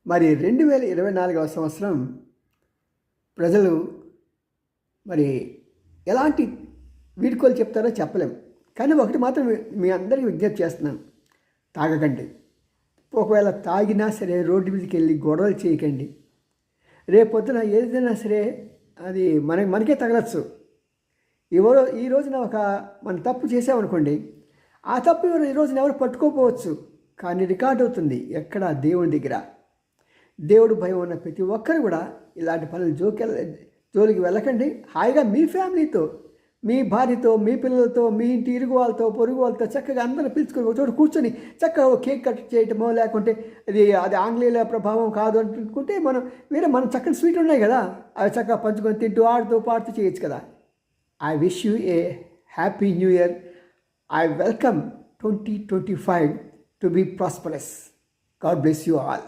మరి 2024వ సంవత్సరం ప్రజలు మరి ఎలాంటి వీడ్కోలు చెప్తారో చెప్పలేం. కానీ ఒకటి మాత్రం మీ అందరికీ విజ్ఞప్తి చేస్తున్నాను, తాగకండి. ఒకవేళ తాగినా సరే రోడ్డు మీదకి వెళ్ళి గొడవలు చేయకండి. రేపొద్దున ఏదైనా సరే అది మనకే తగలచ్చు. ఈ రోజున మన తప్పు చేసామనుకోండి, ఆ తప్పు ఈ రోజున ఎవరు పట్టుకోపోవచ్చు, కానీ రికార్డ్ అవుతుంది ఎక్కడ? దేవుని దగ్గర. దేవుడు భయం ఉన్న ప్రతి ఒక్కరు కూడా ఇలాంటి పనులు జోలికి వెళ్ళకండి. హాయిగా మీ ఫ్యామిలీతో, మీ భార్యతో, మీ పిల్లలతో, మీ ఇంటి ఇరుగు వాళ్ళతో, పొరుగు వాళ్ళతో చక్కగా అందరూ పిలుచుకొని ఒక చోట కూర్చొని చక్కగా కేక్ కట్ చేయటమో, లేకుంటే అది ఆంగ్లేయుల ప్రభావం కాదు అనుకుంటే మన చక్కని స్వీట్ ఉన్నాయి కదా, అవి చక్కగా పంచుకొని తింటూ ఆడుతూ పాడుతూ చేయొచ్చు కదా. I wish you a happy new year. I welcome 2025 to be prosperous. God bless you all.